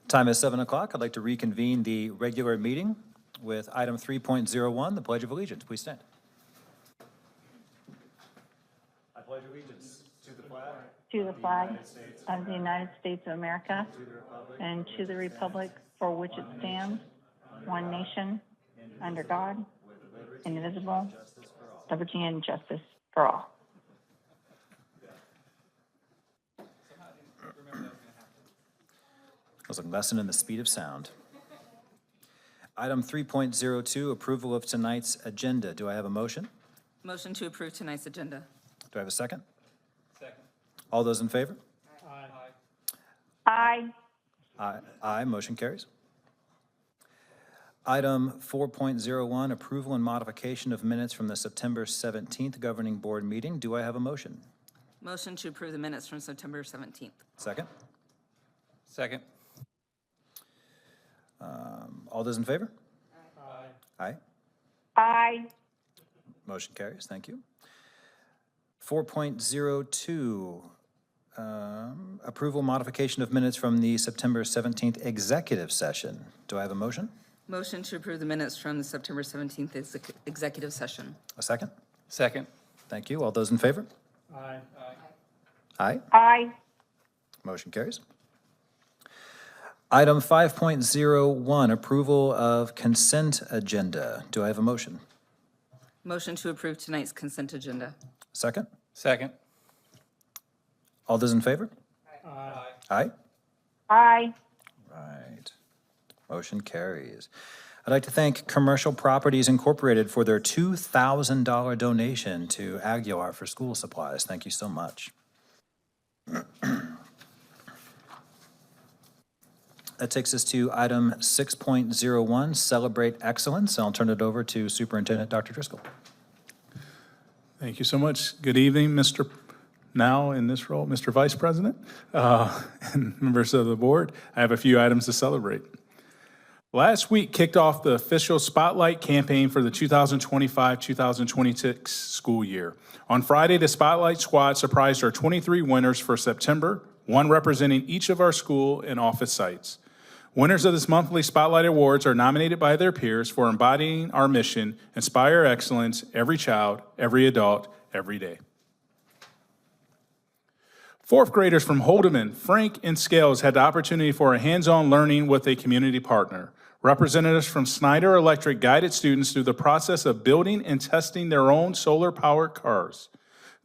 Time is 7 o'clock. I'd like to reconvene the regular meeting with item 3.01, the Pledge of Allegiance. Please stand. I pledge allegiance to the flag of the United States of America and to the republic for which it stands, one nation, under God, indivisible, liberty and justice for all. That was a lesson in the speed of sound. Item 3.02, approval of tonight's agenda. Do I have a motion? Motion to approve tonight's agenda. Do I have a second? Second. All those in favor? Aye. Aye. Motion carries. Item 4.01, approval and modification of minutes from the September 17th Governing Board meeting. Do I have a motion? Motion to approve the minutes from September 17th. Second. Second. All those in favor? Aye. Aye. Motion carries. Thank you. 4.02, approval modification of minutes from the September 17th executive session. Do I have a motion? Motion to approve the minutes from the September 17th executive session. A second? Second. Thank you. All those in favor? Aye. Aye. Aye. Motion carries. Item 5.01, approval of consent agenda. Do I have a motion? Motion to approve tonight's consent agenda. Second? Second. All those in favor? Aye. Aye? Aye. Right. Motion carries. I'd like to thank Commercial Properties Incorporated for their $2,000 donation to Aguilar for school supplies. Thank you so much. That takes us to item 6.01, Celebrate Excellence. I'll turn it over to Superintendent Dr. Driscoll. Thank you so much. Good evening, Mr. Now in this role, Mr. Vice President, and members of the board. I have a few items to celebrate. Last week kicked off the official Spotlight campaign for the 2025-2026 school year. On Friday, the Spotlight Squad surprised our 23 winners for September, one representing each of our school and office sites. Winners of this monthly Spotlight Awards are nominated by their peers for embodying our mission, inspire excellence, every child, every adult, every day. Fourth graders from Holdeman, Frank, and Scales had the opportunity for a hands-on learning with a community partner. Representatives from Snyder Electric guided students through the process of building and testing their own solar-powered cars.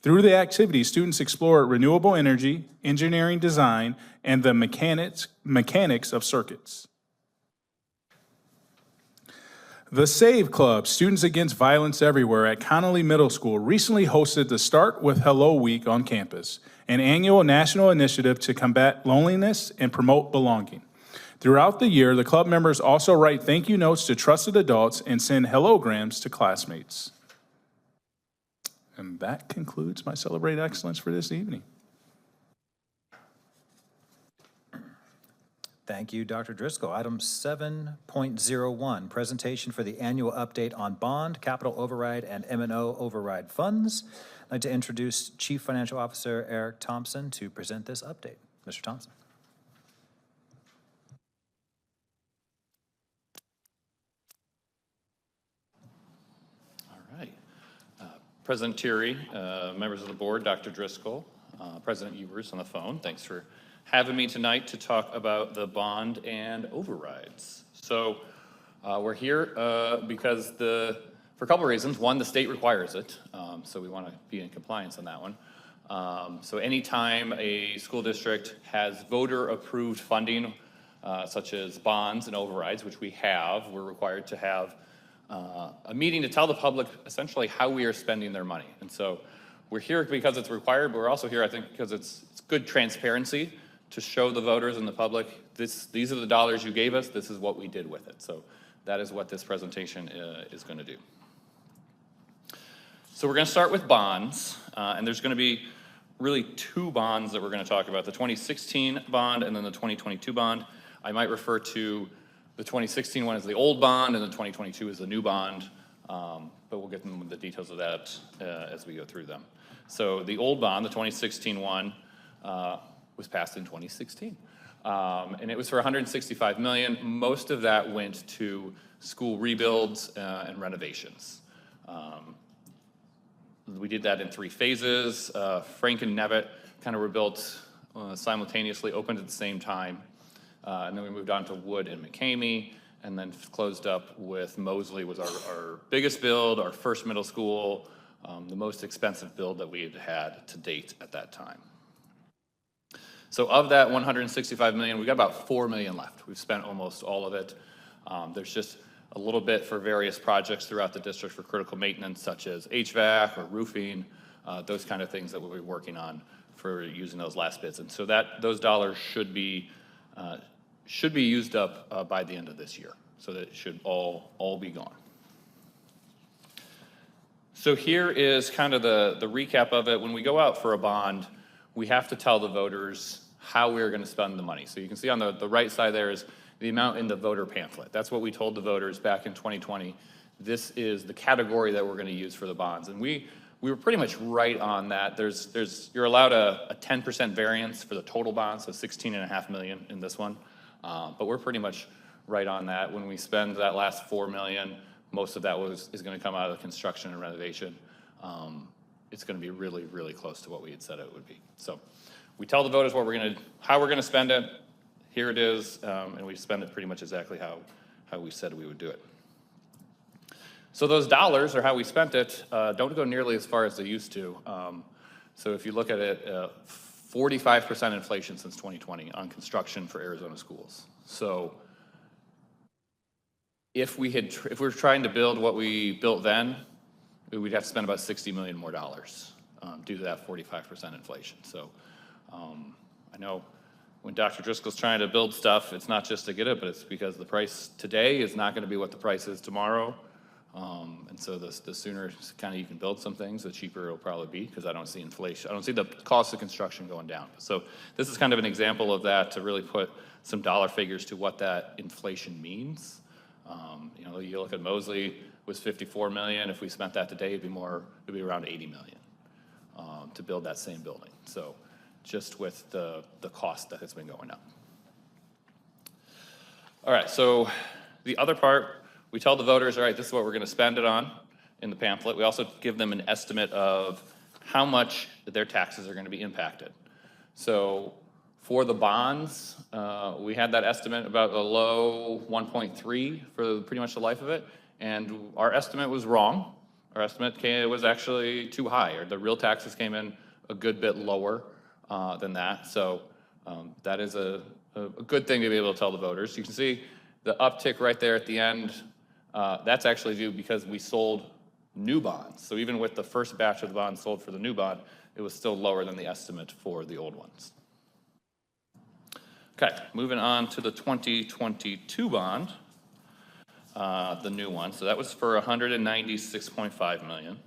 Through the activity, students explored renewable energy, engineering design, and the mechanics of circuits. The SAVE Club, Students Against Violence Everywhere at Connolly Middle School, recently hosted the Start with Hello Week on campus, an annual national initiative to combat loneliness and promote belonging. Throughout the year, the club members also write thank you notes to trusted adults and send hellograms to classmates. And that concludes my Celebrate Excellence for this evening. Thank you, Dr. Driscoll. Item 7.01, presentation for the annual update on bond, capital override, and M&O override funds. I'd like to introduce Chief Financial Officer Eric Thompson to present this update. Mr. Thompson. President Thierry, members of the board, Dr. Driscoll, President Evers on the phone, thanks for having me tonight to talk about the bond and overrides. So we're here because for a couple of reasons. One, the state requires it, so we want to be in compliance on that one. So anytime a school district has voter-approved funding, such as bonds and overrides, which we have, we're required to have a meeting to tell the public essentially how we are spending their money. And so we're here because it's required, but we're also here, I think, because it's good transparency to show the voters and the public, these are the dollars you gave us, this is what we did with it. So that is what this presentation is going to do. So we're going to start with bonds, and there's going to be really two bonds that we're going to talk about, the 2016 bond and then the 2022 bond. I might refer to the 2016 one as the old bond and the 2022 is the new bond, but we'll get into the details of that as we go through them. So the old bond, the 2016 one, was passed in 2016. And it was for 165 million. Most of that went to school rebuilds and renovations. We did that in 3 phases. Frank and Nevitt kind of were built simultaneously, opened at the same time. And then we moved on to Wood and McCamey, and then closed up with Mosley was our biggest build, our first middle school, the most expensive build that we had had to date at that time. So of that 165 million, we got about 4 million left. We've spent almost all of it. There's just a little bit for various projects throughout the district for critical maintenance, such as HVAC or roofing, those kind of things that we'll be working on for using those last bits. And so those dollars should be used up by the end of this year. So that it should all be gone. So here is kind of the recap of it. When we go out for a bond, we have to tell the voters how we're going to spend the money. So you can see on the right side there is the amount in the voter pamphlet. That's what we told the voters back in 2020. This is the category that we're going to use for the bonds. And we were pretty much right on that. You're allowed a 10% variance for the total bond, so 16.5 million in this one. But we're pretty much right on that. When we spend that last 4 million, most of that is going to come out of the construction and renovation. It's going to be really, really close to what we had said it would be. So we tell the voters how we're going to spend it. Here it is, and we spend it pretty much exactly how we said we would do it. So those dollars, or how we spent it, don't go nearly as far as they used to. So if you look at it, 45% inflation since 2020 on construction for Arizona schools. So if we're trying to build what we built then, we'd have to spend about $60 million more due to that 45% inflation. So I know when Dr. Driscoll's trying to build stuff, it's not just to get it, but it's because the price today is not going to be what the price is tomorrow. And so the sooner kind of you can build some things, the cheaper it'll probably be, because I don't see inflation. I don't see the cost of construction going down. So this is kind of an example of that, to really put some dollar figures to what that inflation means. You look at Mosley was 54 million. If we spent that today, it'd be around 80 million to build that same building. So just with the cost that has been going up. All right, so the other part, we tell the voters, all right, this is what we're going to spend it on in the pamphlet. We also give them an estimate of how much their taxes are going to be impacted. So for the bonds, we had that estimate about a low 1.3 for pretty much the life of it, and our estimate was wrong. Our estimate was actually too high, or the real taxes came in a good bit lower than that. So that is a good thing to be able to tell the voters. You can see the uptick right there at the end. That's actually due because we sold new bonds. So even with the first batch of the bonds sold for the new bond, it was still lower than the estimate for the old ones. Okay, moving on to the 2022 bond, the new one. So that was for 196.5 million.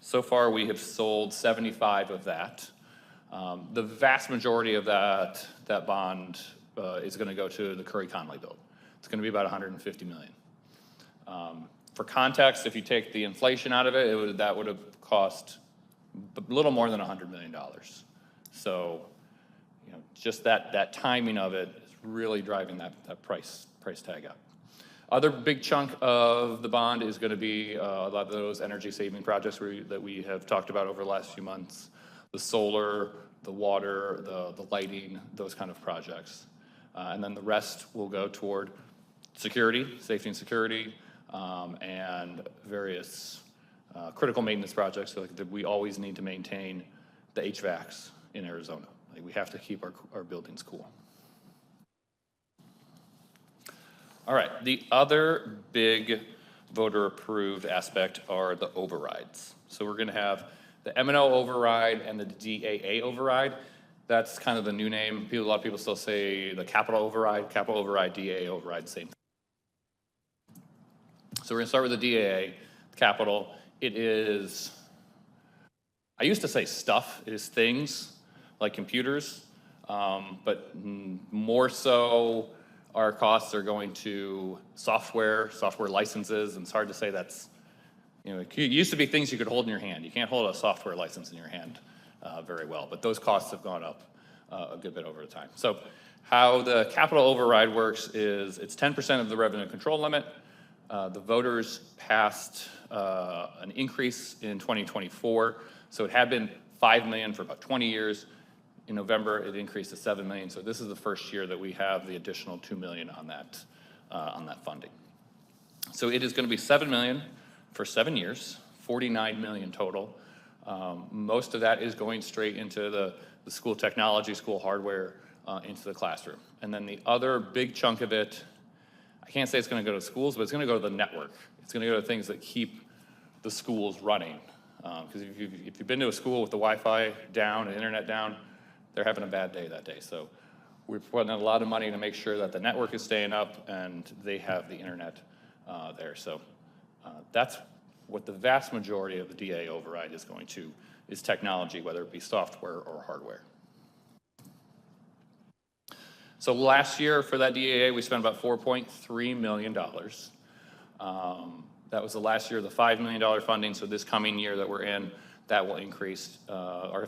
So far, we have sold 75 of that. The vast majority of that bond is going to go to the Curry-Conley build. It's going to be about 150 million. For context, if you take the inflation out of it, that would have cost a little more than $100 million. So, just that timing of it is really driving that price tag up. Other big chunk of the bond is going to be a lot of those energy saving projects that we have talked about over the last few months. The solar, the water, the lighting, those kind of projects. And then the rest will go toward security, safety and security, and various critical maintenance projects. So we always need to maintain the HVACs in Arizona. We have to keep our buildings cool. All right, the other big voter-approved aspect are the overrides. So we're going to have the M&O override and the DAA override. That's kind of the new name. A lot of people still say the capital override, DAA override, same thing. So we're going to start with the DAA, capital. It is, I used to say stuff. It is things like computers, but more so our costs are going to software licenses, and it's hard to say that's, it used to be things you could hold in your hand. You can't hold a software license in your hand very well, but those costs have gone up a good bit over time. So how the capital override works is it's 10% of the revenue control limit. The voters passed an increase in 2024. So it had been 5 million for about 20 years. In November, it increased to 7 million. So this is the first year that we have the additional 2 million on that funding. So it is going to be 7 million for 7 years, 49 million total. Most of that is going straight into the school technology, school hardware, into the classroom. And then the other big chunk of it, I can't say it's going to go to schools, but it's going to go to the network. It's going to go to things that keep the schools running. Because if you've been to a school with the Wi-Fi down and internet down, they're having a bad day that day. So we're putting a lot of money to make sure that the network is staying up and they have the internet there. So that's what the vast majority of the DA override is going to, is technology, whether it be software or hardware. So last year for that DAA, we spent about $4.3 million. That was the last year of the $5 million funding. So this coming year that we're in, that will increase, our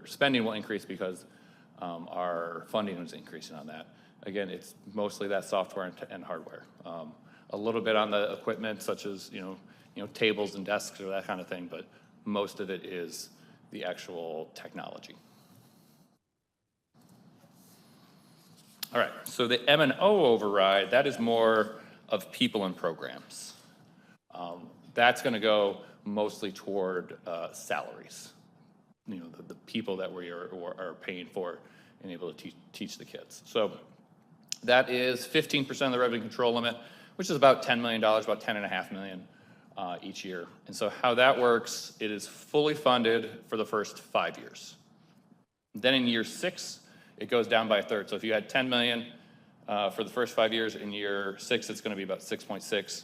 spending will increase because our funding is increasing on that. Again, it's mostly that software and hardware. A little bit on the equipment, such as tables and desks or that kind of thing, but most of it is the actual technology. All right, so the M&O override, that is more of people and programs. That's going to go mostly toward salaries. The people that we are paying for and able to teach the kids. So that is 15% of the revenue control limit, which is about $10 million, about $10.5 million each year. And so how that works, it is fully funded for the first 5 years. Then in year 6, it goes down by a third. So if you had 10 million for the first 5 years, in year 6, it's going to be about 6.6.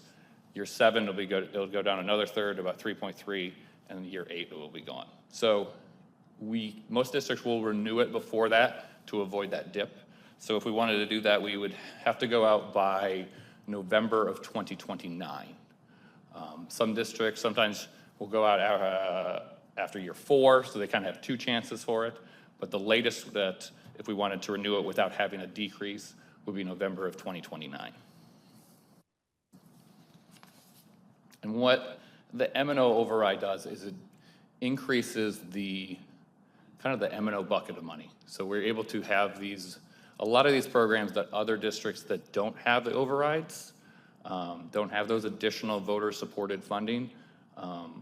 Year 7, it'll go down another third, about 3.3, and in year 8, it will be gone. So most districts will renew it before that to avoid that dip. So if we wanted to do that, we would have to go out by November of 2029. Some districts sometimes will go out after year 4, so they kind of have 2 chances for it. But the latest that, if we wanted to renew it without having a decrease, would be November of 2029. And what the M&O override does is it increases the kind of the M&O bucket of money. So we're able to have a lot of these programs that other districts that don't have the overrides, don't have those additional voter-supported funding,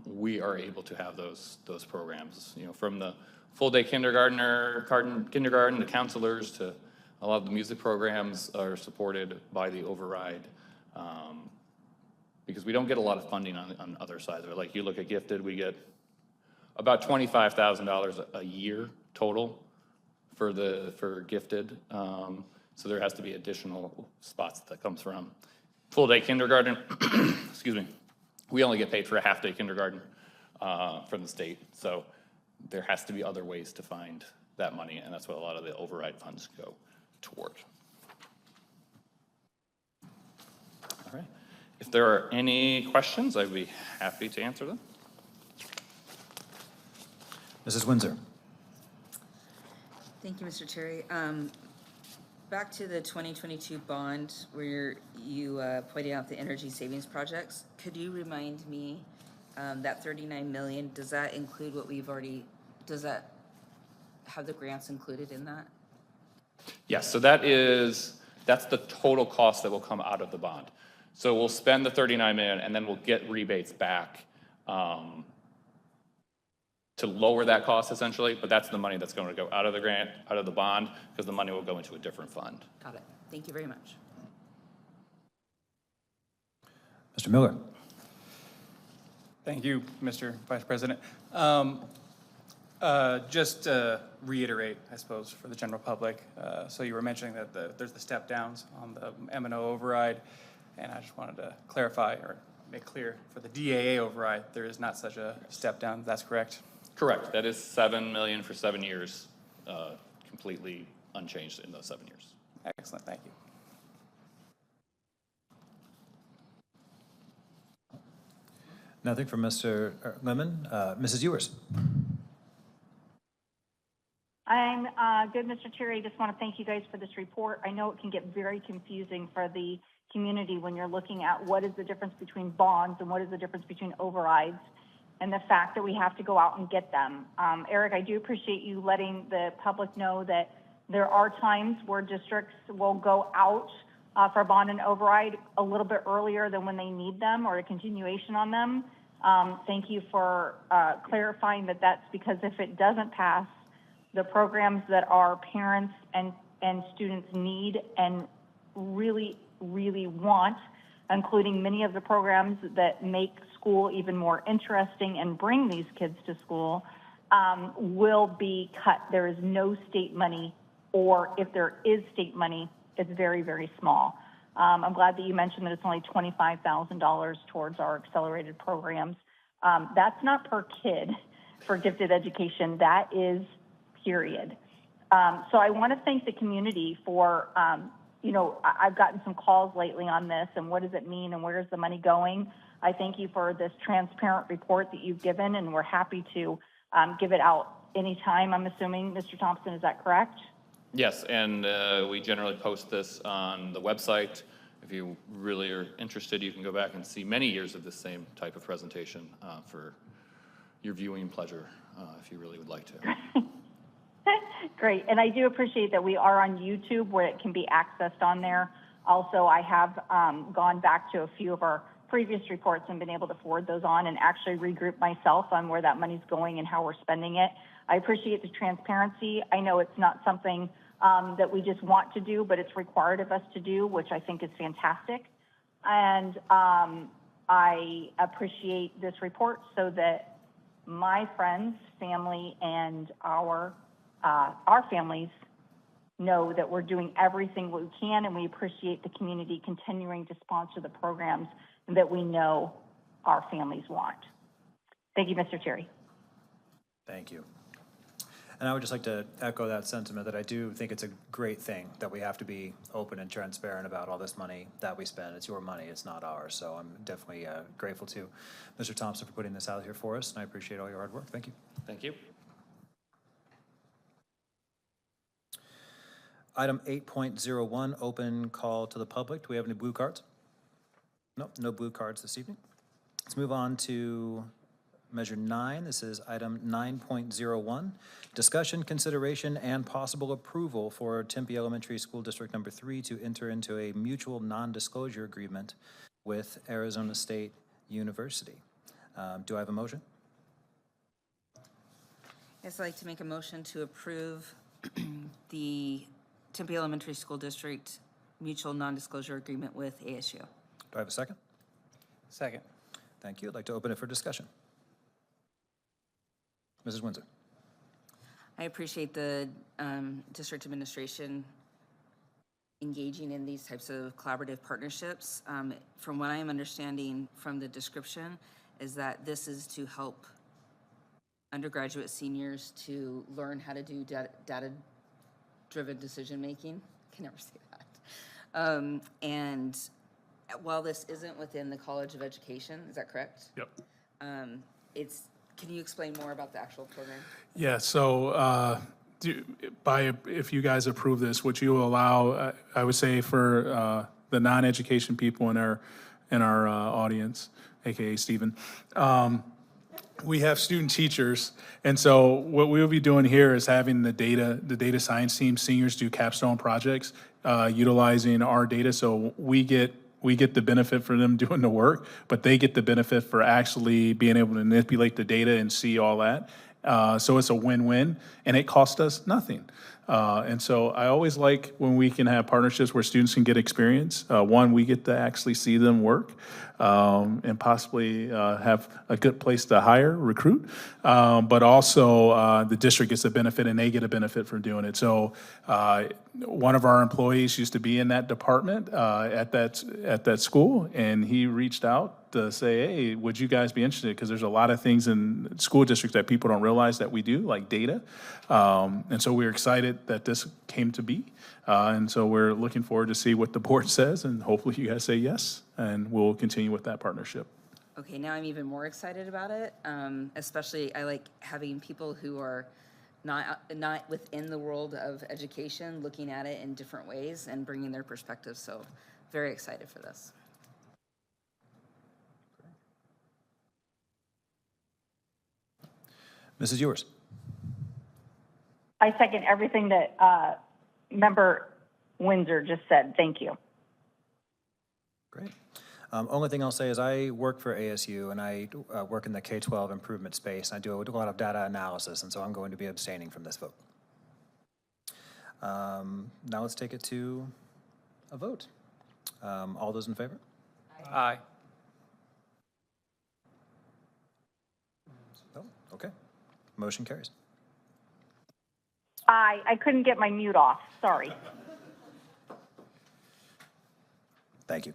we are able to have those programs. From the full-day kindergarten to counselors to a lot of the music programs are supported by the override. Because we don't get a lot of funding on other sides of it. Like you look at Gifted, we get about $25,000 a year total for Gifted. So there has to be additional spots that comes from. Full day kindergarten, excuse me, we only get paid for a half day kindergarten from the state. So there has to be other ways to find that money, and that's what a lot of the override funds go toward. All right. If there are any questions, I'd be happy to answer them. Mrs. Windsor. Thank you, Mr. Terry. Back to the 2022 bond where you pointed out the energy savings projects. Could you remind me that 39 million, does that include what does that have the grants included in that? Yes, so that's the total cost that will come out of the bond. So we'll spend the 39 million and then we'll get rebates back to lower that cost essentially, but that's the money that's going to go out of the grant, out of the bond, because the money will go into a different fund. Got it. Thank you very much. Mr. Miller. Thank you, Mr. Vice President. Just to reiterate, I suppose, for the general public, so you were mentioning that there's the step downs on the M&O override, and I just wanted to clarify or make clear for the DAA override, there is not such a step down. That's correct? Correct. That is 7 million for 7 years, completely unchanged in those 7 years. Excellent. Thank you. Nothing from Mr. Lemon. Mrs. Ewers. I'm good, Mr. Terry. I just want to thank you guys for this report. I know it can get very confusing for the community when you're looking at what is the difference between bonds and what is the difference between overrides, and the fact that we have to go out and get them. Eric, I do appreciate you letting the public know that there are times where districts will go out for bond and override a little bit earlier than when they need them, or a continuation on them. Thank you for clarifying that that's because if it doesn't pass, the programs that our parents and students need and really, really want, including many of the programs that make school even more interesting and bring these kids to school, will be cut. There is no state money, or if there is state money, it's very, very small. I'm glad that you mentioned that it's only $25,000 towards our accelerated programs. That's not per kid for gifted education. That is period. So I want to thank the community for, I've gotten some calls lately on this and what does it mean and where is the money going? I thank you for this transparent report that you've given, and we're happy to give it out anytime, I'm assuming. Mr. Thompson, is that correct? Yes, and we generally post this on the website. If you really are interested, you can go back and see many years of the same type of presentation for your viewing pleasure, if you really would like to. Great, and I do appreciate that we are on YouTube where it can be accessed on there. Also, I have gone back to a few of our previous reports and been able to forward those on and actually regroup myself on where that money's going and how we're spending it. I appreciate the transparency. I know it's not something that we just want to do, but it's required of us to do, which I think is fantastic. And I appreciate this report so that my friends, family, and our families know that we're doing everything we can, and we appreciate the community continuing to sponsor the programs that we know our families want. Thank you, Mr. Terry. Thank you. And I would just like to echo that sentiment that I do think it's a great thing that we have to be open and transparent about all this money that we spend. It's your money, it's not ours. So I'm definitely grateful to Mr. Thompson for putting this out here for us, and I appreciate all your hard work. Thank you. Thank you. Item 8.01, open call to the public. Do we have any blue cards? Nope, no blue cards this evening. Let's move on to measure 9. This is item 9.01. Discussion, consideration, and possible approval for Tempe Elementary School District Number 3 to enter into a mutual non-disclosure agreement with Arizona State University. Do I have a motion? Yes, I'd like to make a motion to approve the Tempe Elementary School District mutual non-disclosure agreement with ASU. Do I have a second? Second. Thank you. I'd like to open it for discussion. Mrs. Windsor. I appreciate the district administration engaging in these types of collaborative partnerships. From what I am understanding from the description is that this is to help undergraduate seniors to learn how to do data-driven decision-making. I can never say that. And while this isn't within the College of Education, is that correct? Yep. Can you explain more about the actual program? Yeah, so if you guys approve this, what you will allow, I would say for the non-education people in our audience, AKA Stephen, we have student teachers, and so what we'll be doing here is having the data science team, seniors do capstone projects utilizing our data, so we get the benefit for them doing the work, but they get the benefit for actually being able to manipulate the data and see all that. So it's a win-win, and it costs us nothing. And so I always like when we can have partnerships where students can get experience. One, we get to actually see them work and possibly have a good place to hire, recruit. But also the district gets a benefit and they get a benefit for doing it. So one of our employees used to be in that department at that school, and he reached out to say, hey, would you guys be interested? Because there's a lot of things in school districts that people don't realize that we do, like data. And so we're excited that this came to be. And so we're looking forward to see what the board says, and hopefully you guys say yes, and we'll continue with that partnership. Okay, now I'm even more excited about it. Especially, I like having people who are not within the world of education, looking at it in different ways and bringing their perspectives. So very excited for this. Mrs. Ewers? I second everything that Member Windsor just said. Thank you. Great. Only thing I'll say is I work for ASU, and I work in the K-12 improvement space, and I do a lot of data analysis, and so I'm going to be abstaining from this vote. Now let's take it to a vote. All those in favor? Aye. Oh, okay. Motion carries. I couldn't get my mute off. Sorry. Thank you.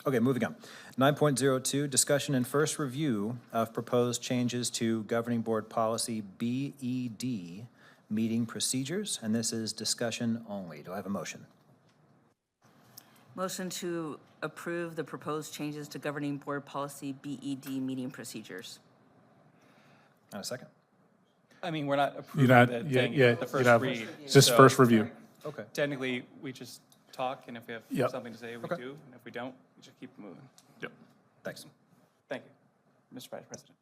Okay, moving on. 9.02, discussion and first review of proposed changes to Governing Board Policy BED, meeting procedures, and this is discussion only. Do I have a motion? Motion to approve the proposed changes to Governing Board Policy BED meeting procedures. And a second? I mean, we're not You're approving not, the yeah, thing, yeah. the you're first not- read. It's just So first review. Okay. Technically, we just talk, and if we have Yep. something to say, we Okay. do, and if we don't, we just keep moving. Yep. Thanks. Thank you, Mr. Vice President.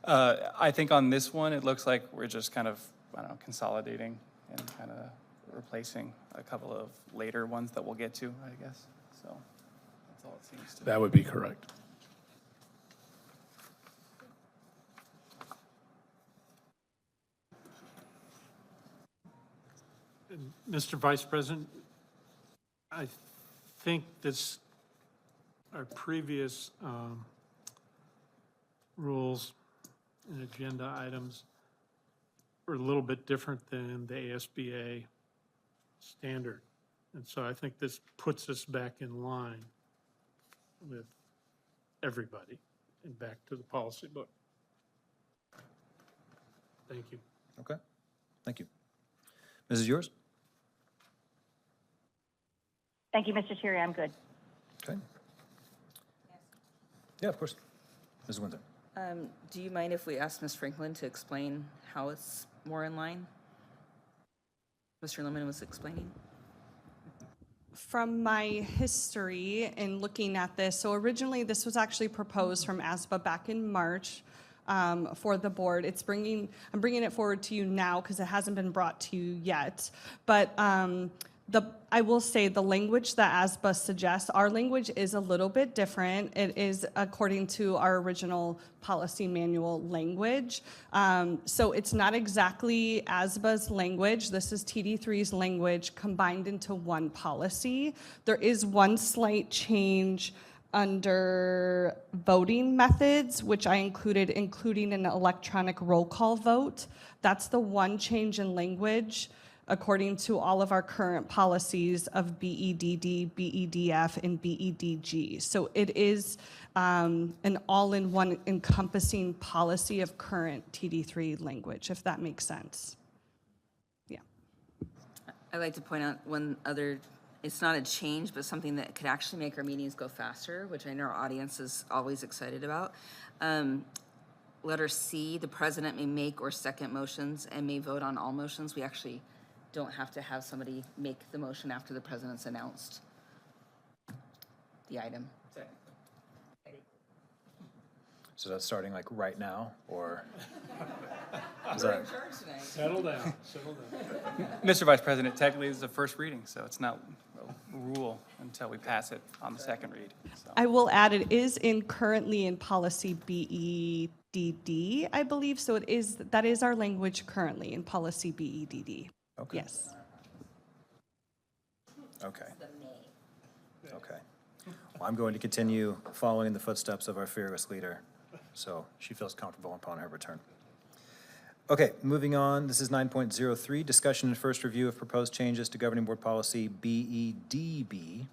I think on this one, it looks like we're just kind of, I don't know, consolidating and kind of replacing a couple of later ones that we'll get to, I guess. So that's all it seems to be. That would be correct. Mr. Vice President, I think our previous rules and agenda items are a little bit different than the ASBA standard. And so I think this puts us back in line with everybody and back to the policy book. Thank you. Okay. Thank you. Mrs. Ewers? Thank you, Mr. Terry. I'm good. Okay. Yeah, of course. Mrs. Windsor? Do you mind if we ask Ms. Franklin to explain how it's more in line? Mr. Lemon was explaining. From my history in looking at this, so originally this was actually proposed from ASBA back in March for the board. I'm bringing it forward to you now because it hasn't been brought to you yet. But I will say the language that ASBA suggests, our language is a little bit different. It is according to our original policy manual language. So it's not exactly ASBA's language. This is TD3's language combined into one policy. There is one slight change under voting methods, which I including an electronic roll call vote. That's the one change in language according to all of our current policies of BEDD, BEDF, and BEDG. So it is an all-in-one encompassing policy of current TD3 language, if that makes sense. Yeah. I'd like to point out one other, it's not a change, but something that could actually make our meetings go faster, which I know our audience is always excited about. Letter C, the president may make or second motions and may vote on all motions. We actually don't have to have somebody make the motion after the president's announced the item. So that's starting like right now, or? Is that? Settle down, settle down. Mr. Vice President, technically, this is a first reading, so it's not a rule until we pass it on the second read. So. I will add, it is currently in policy BEDD, I believe. So that is our language currently in policy BEDD. Okay. Yes. Okay. Okay. Well, I'm going to continue following the footsteps of our fearless leader, so she feels comfortable upon her return. Okay, moving on. This is 9.03, discussion and first review of proposed changes to Governing Board Policy BEDB.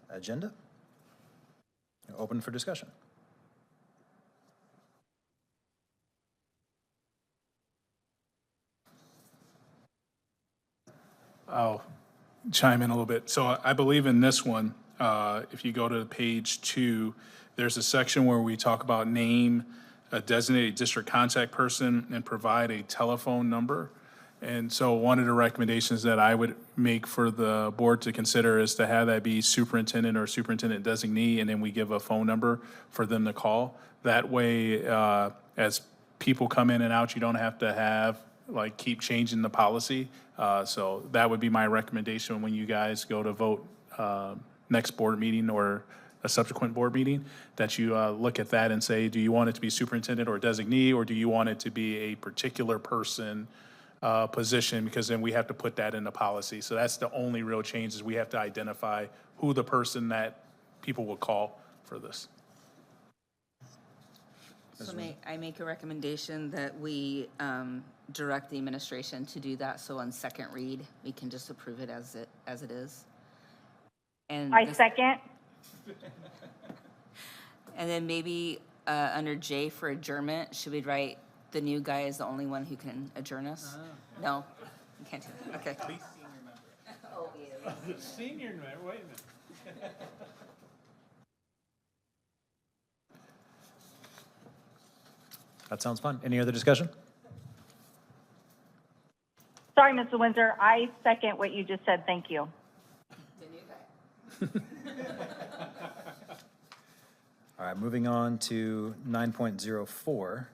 Agenda? Open for discussion. I'll chime in a little bit. So I believe in this one, if you go to page 2, there's a section where we talk about name a designated district contact person and provide a telephone number. And so one of the recommendations that I would make for the board to consider is to have that be superintendent or superintendent designee, and then we give a phone number for them to call. That way, as people come in and out, you don't have to keep changing the policy. So that would be my recommendation when you guys go to vote next board meeting or a subsequent board meeting, that you look at that and say, do you want it to be superintendent or designee, or do you want it to be a particular person position? Because then we have to put that in the policy. So that's the only real change, is we have to identify who the person that people will call for this. So may I make a recommendation that we direct the administration to do that, so on second read, we can just approve it as it is? And I this- second. And then maybe under J for adjournment, should we write the new guy is the only one who can adjourn us? No, you can't do that, okay. Oh, yeah. Senior, wait a minute. That sounds fun. Any other discussion? Sorry, Mr. Windsor, I second what you just said, thank you. The new guy. All right, moving on to 9.04.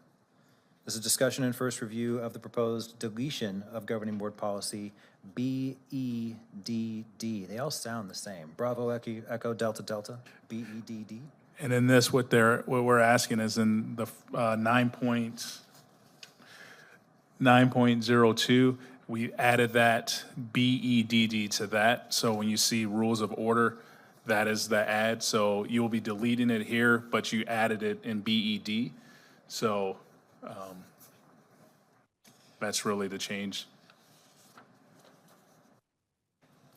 This is discussion and first review of the proposed deletion of governing board policy BEDD. They all sound the same. Bravo, Echo, Delta, Delta, BEDD. And in this, what we're asking is in the 9.02, we added that BEDD to that. So when you see rules of order, that is the add. So you'll be deleting it here, but you added it in BED. So that's really the change.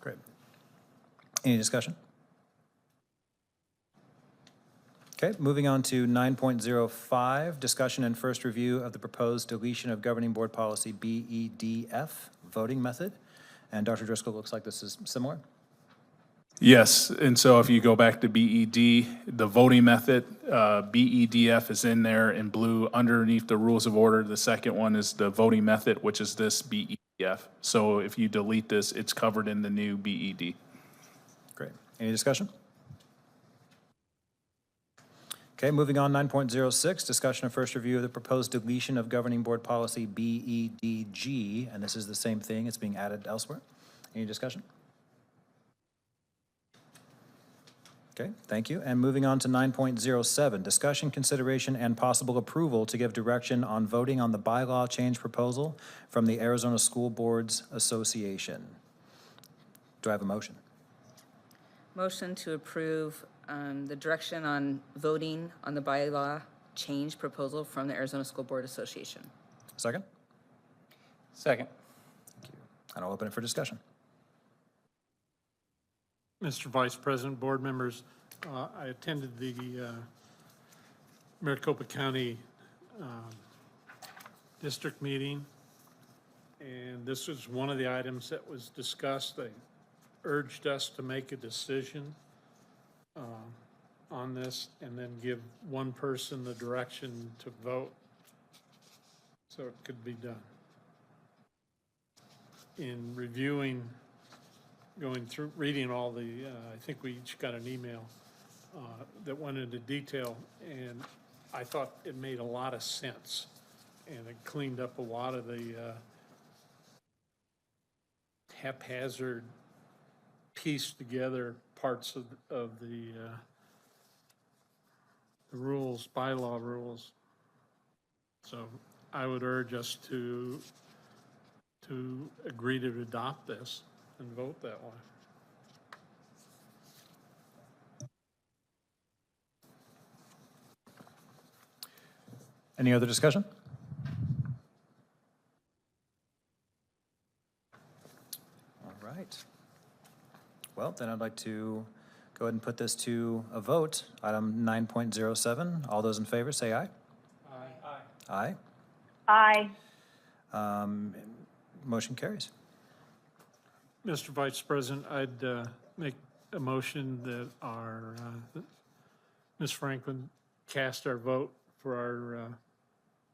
Great. Any discussion? Okay, moving on to 9.05, discussion and first review of the proposed deletion of governing board policy BEDF, voting method. And Dr. Driscoll, looks like this is similar. Yes, and so if you go back to BED, the voting method, BEDF is in there in blue underneath the rules of order. The second one is the voting method, which is this BEDF. So if you delete this, it's covered in the new BED. Great. Any discussion? Okay, moving on, 9.06, discussion and first review of the proposed deletion of governing board policy BEDG, and this is the same thing, it's being added elsewhere. Any discussion? Okay, thank you. And moving on to 9.07, discussion, consideration, and possible approval to give direction on voting on the bylaw change proposal from the Arizona School Boards Association. Do I have a motion? Motion to approve the direction on voting on the bylaw change proposal from the Arizona School Board Association. Second? Second. And I'll open it for discussion. Mr. Vice President, board members, I attended the Maricopa County district meeting, and this was one of the items that was discussed. They urged us to make a decision on this and then give one person the direction to vote so it could be done. In reviewing, going through, reading all the, I think we each got an email that went into detail, and I thought it made a lot of sense, and it cleaned up a lot of the haphazard, pieced together parts of the rules, bylaw rules. So I would urge us to agree to adopt this and vote that way. Any other discussion? All right. Well, then I'd like to go ahead and put this to a vote. Item 9.07. All those in favor, say aye. Aye. Aye. Motion carries. Mr. Vice President, I'd make a motion that our, Ms. Franklin cast our vote for our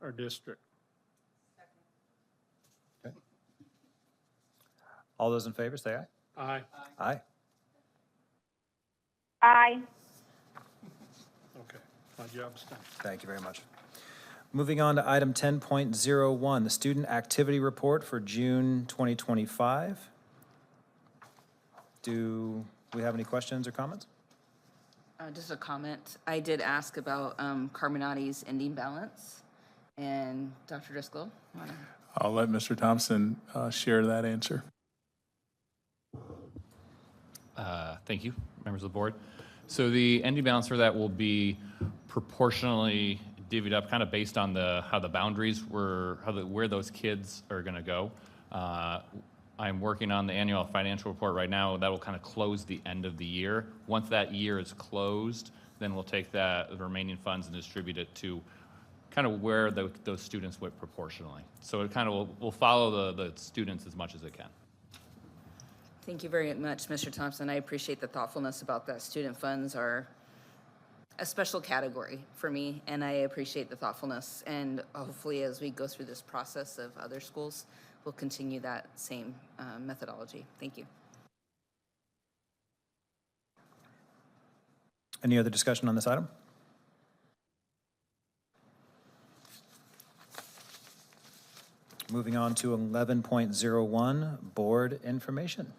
our district. All those in favor, say aye. Aye. Aye. Aye. Okay, my job's done. Thank you very much. Moving on to item 10.01, the Student Activity Report for June 2025. Do we have any questions or comments? Just a comment. I did ask about Carminati's ending balance. And Dr. Driscoll, wanna- I'll let Mr. Thompson share that answer. Thank you, members of the board. So the ending balance for that will be proportionally divvied up, kind of based on how the boundaries were, where those kids are going to go. I'm working on the annual financial report right now. That will kind of close the end of the year. Once that year is closed, then we'll take the remaining funds and distribute it to kind of where those students went proportionally. So it kind of will follow the students as much as it can. Thank you very much, Mr. Thompson. I appreciate the thoughtfulness about that. Student funds are a special category for me, and I appreciate the thoughtfulness. And hopefully, as we go through this process of other schools, we'll continue that same methodology. Thank you. Any other discussion on this item? Moving on to 11.01, board information.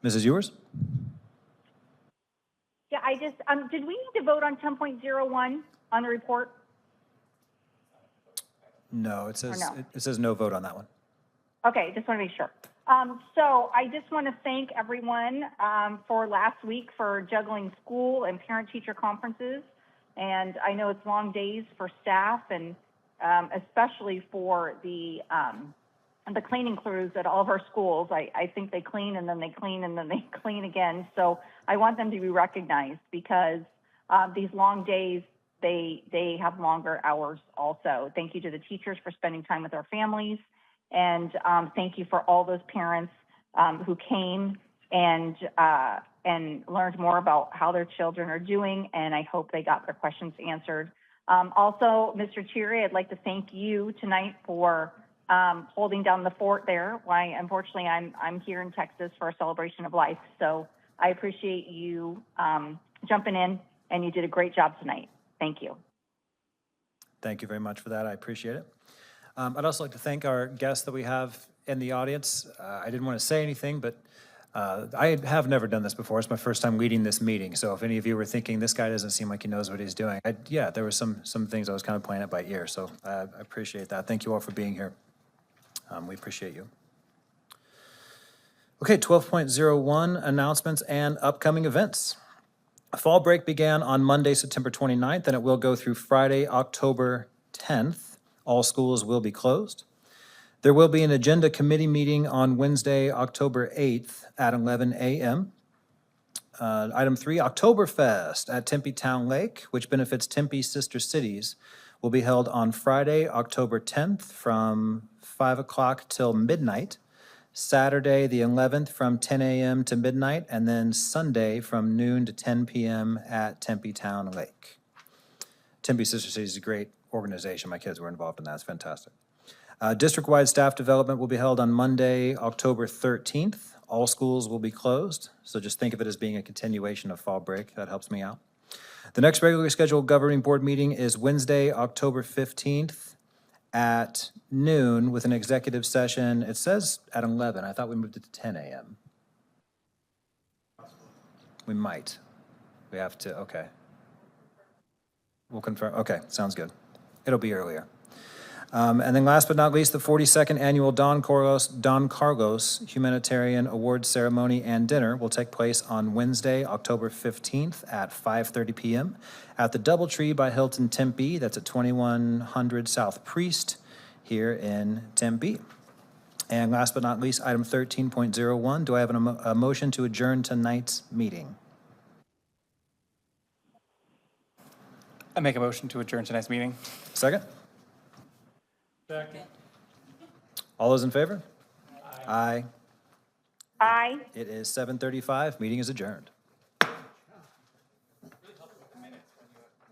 Mrs. Ewers? Yeah, I just, did we need to vote on 10.01 on the report? No, it says, no? it says no vote on that one. Okay, just want to make sure. So I just want to thank everyone for last week for juggling school and parent-teacher conferences. And I know it's long days for staff and especially for the cleaning crews at all of our schools. I think they clean and then they clean and then they clean again. So I want them to be recognized because these long days, they have longer hours also. Thank you to the teachers for spending time with our families. And thank you for all those parents who came and learned more about how their children are doing. And I hope they got their questions answered. Also, Mr. Cheery, I'd like to thank you tonight for holding down the fort there. Why, unfortunately, I'm here in Texas for a celebration of life. So I appreciate you jumping in, and you did a great job tonight. Thank you. Thank you very much for that. I appreciate it. I'd also like to thank our guests that we have in the audience. I didn't want to say anything, but I have never done this before. It's my first time leading this meeting. So if any of you were thinking, this guy doesn't seem like he knows what he's doing, yeah, there were some things I was kind of playing it by ear. So I appreciate that. Thank you all for being here. We appreciate you. Okay, 12.01, announcements and upcoming events. Fall break began on Monday, September 29th, and it will go through Friday, October 10th. All schools will be closed. There will be an agenda committee meeting on Wednesday, October 8th at 11 a.m. Item 3, Oktoberfest at Tempe Town Lake, which benefits Tempe's sister cities, will be held on Friday, October 10th from 5 o'clock till midnight, Saturday, the 11th, from 10 a.m. to midnight, and then Sunday from noon to 10 p.m. at Tempe Town Lake. Tempe Sister Cities is a great organization. My kids were involved in that. It's fantastic. District-wide staff development will be held on Monday, October 13th. All schools will be closed, so just think of it as being a continuation of fall break. That helps me out. The next regularly scheduled governing board meeting is Wednesday, October 15th at noon with an executive session. It says at 11. I thought we moved it to 10 a.m. We might. We have to, okay. We'll confirm. Okay, sounds good. It'll be earlier. And then last but not least, the 42nd Annual Don Carlos Humanitarian Awards Ceremony and Dinner will take place on Wednesday, October 15th at 5:30 p.m. at the Doubletree by Hilton Tempe. That's at 2100 South Priest here in Tempe. And last but not least, item 13.01, do I have a motion to adjourn tonight's meeting? I make a motion to adjourn tonight's meeting. Second? Second. All those in favor? Aye. Aye. It is 7:35. Meeting is adjourned.